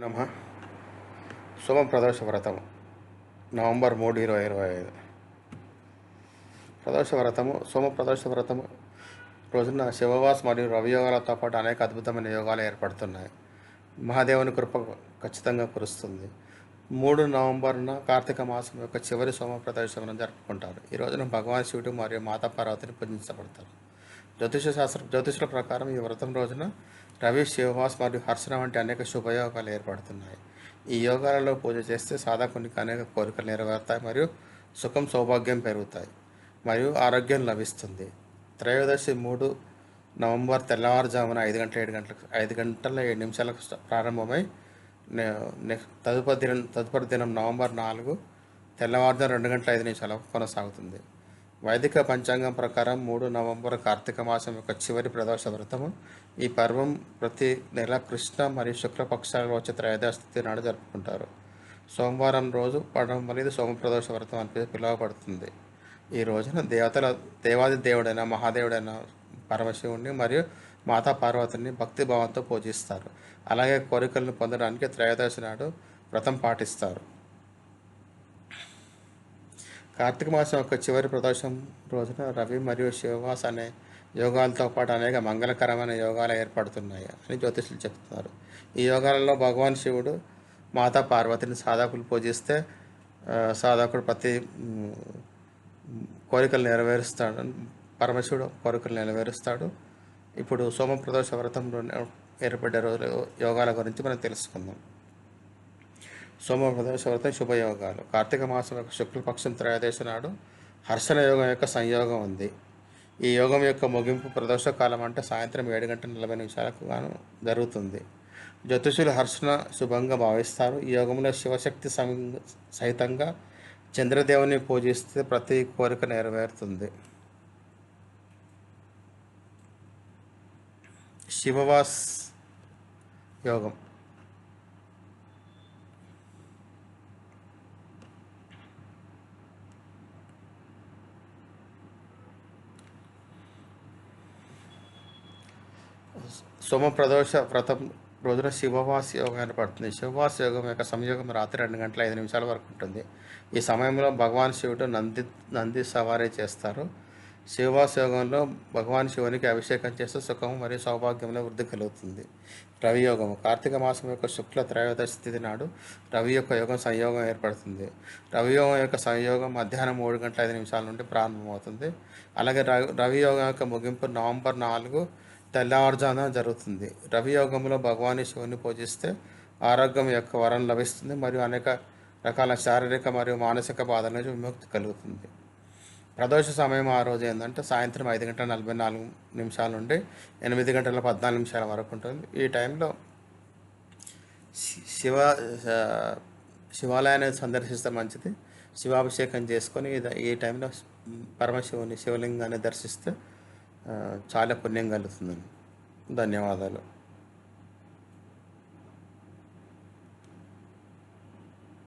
నమ సోమ ప్రదోష వ్రతం నవంబర్ 3, 2025. ప్రదోష వ్రతము సోమ ప్రదోష వ్రతము రోజున శివవాస్ మరియు రవియోగాలతో పాటు అనేక అద్భుతమైన యోగాలు ఏర్పడుతున్నాయి. మహాదేవుని కృప ఖచ్చితంగా కురుస్తుంది. 3 నవంబర్న కార్తీక మాసం యొక్క చివరి సోమ ప్రదోషం జరుపుకుంటారు. ఈ రోజున భగవాన్ శివుడు మరియు మాతా పార్వతిని పూజించబడతారు. జ్యోతిషుల ప్రకారం ఈ వ్రతం రోజున రవి, శివవాస్ మరియు హర్షణ వంటి అనేక శుభయోగాలు ఏర్పడుతున్నాయి. ఈ యోగాలలో పూజ చేస్తే సాధకునికి అనేక కోరికలు నెరవేరుతాయి మరియు సుఖం, సౌభాగ్యం పెరుగుతాయి మరియు ఆరోగ్యం లభిస్తుంది. త్రయోదశి 3 నవంబర్ తెల్లవారుజామున 5 గంటల 7 నిమిషాలకు ప్రారంభమై తదుపరి దినం నవంబర్ 4 తెల్లవారుజాము 2 గంటల 5 నిమిషాలకు కొనసాగుతుంది. వైదిక పంచాంగం ప్రకారం 3 నవంబర్ కార్తీక మాసం యొక్క చివరి ప్రదోష వ్రతము. ఈ పర్వం ప్రతి నెల కృష్ణ మరియు శుక్లపక్షాలలో వచ్చే త్రయోదశి తిథి నాడు జరుపుకుంటారు. సోమవారం రోజు పడమలిది సోమ ప్రదోష వ్రతం అని పిలువబడుతుంది. ఈ రోజున దేవాది దేవుడైన మహాదేవుడైన పరమశివుణ్ణి మరియు మాతా పార్వతిని భక్తిభావంతో పూజిస్తారు. అలాగే కోరికలను పొందడానికి త్రయోదశి నాడు వ్రతం పాటిస్తారు. కార్తీక మాసం యొక్క చివరి ప్రదోషం రోజున రవి మరియు శివవాస్ అనే యోగాలతో పాటు అనేక మంగళకరమైన యోగాలు ఏర్పడుతున్నాయి అని జ్యోతిషులు చెప్తున్నారు. ఈ యోగాలలో భగవాన్ శివుడు మాతా పార్వతిని సాధకులు పూజిస్తే సాధకుడు ప్రతి కోరికలు నెరవేరుస్తాడు. పరమశివుడు కోరికలు నెరవేరుస్తాడు. ఇప్పుడు సోమ ప్రదోష వ్రతంలో ఏర్పడే రోజుల యోగాల గురించి మనం తెలుసుకుందాం. సోమ ప్రదోష వ్రతం శుభయోగాలు. కార్తీక మాసం యొక్క శుక్లపక్షం త్రయోదశి నాడు హర్షణ యోగం యొక్క సంయోగం ఉంది. ఈ యోగం యొక్క ముగింపు ప్రదోష కాలం అంటే సాయంత్రం 7 గంటల 40 నిమిషాలకు గాను జరుగుతుంది. జ్యోతిషులు హర్షణ శుభంగా భావిస్తారు. ఈ యోగంలో శివశక్తి సహితంగా చంద్రదేవుని పూజిస్తే ప్రతి కోరిక నెరవేరుతుంది. శివవాస్ యోగం. సోమ ప్రదోష వ్రతం రోజున శివవాస్ యోగం ఏర్పడుతుంది. శివవాస్ యోగం యొక్క సంయోగం రాత్రి 2 గంటల 5 నిమిషాల వరకు ఉంటుంది. ఈ సమయంలో భగవాన్ శివుడు నంది సవారీ చేస్తారు. శివవాస్ యోగంలో భగవాన్ శివునికి అభిషేకం చేస్తే సుఖం మరియు సౌభాగ్యంలో వృద్ధి కలుగుతుంది. రవి యోగం. కార్తీక మాసం యొక్క శుక్ల త్రయోదశి తిథి నాడు రవి యొక్క యోగం సంయోగం ఏర్పడుతుంది. రవి యోగం యొక్క సంయోగం మధ్యాహ్నం 3 గంటల 5 నిమిషాల నుండి ప్రారంభమవుతుంది. అలాగే రవి యోగం యొక్క ముగింపు నవంబర్ 4 తెల్లవారుజామున జరుగుతుంది. రవి యోగంలో భగవాన్ శివుని పూజిస్తే ఆరోగ్యం యొక్క వరం లభిస్తుంది మరియు అనేక రకాల శారీరక మరియు మానసిక బాధల నుంచి విముక్తి కలుగుతుంది. ప్రదోష సమయం ఆ రోజు ఏంటంటే సాయంత్రం 5 గంటల 44 నిమిషాల నుండి 8 గంటల 14 నిమిషాల వరకు ఉంటుంది. ఈ టైంలో శివాలయాన్ని సందర్శిస్తే మంచిది. శివాభిషేకం చేసుకొని ఈ టైంలో పరమశివుని శివలింగాన్ని దర్శిస్తే చాలా పుణ్యం కలుగుతుందండి. ధన్యవాదాలు.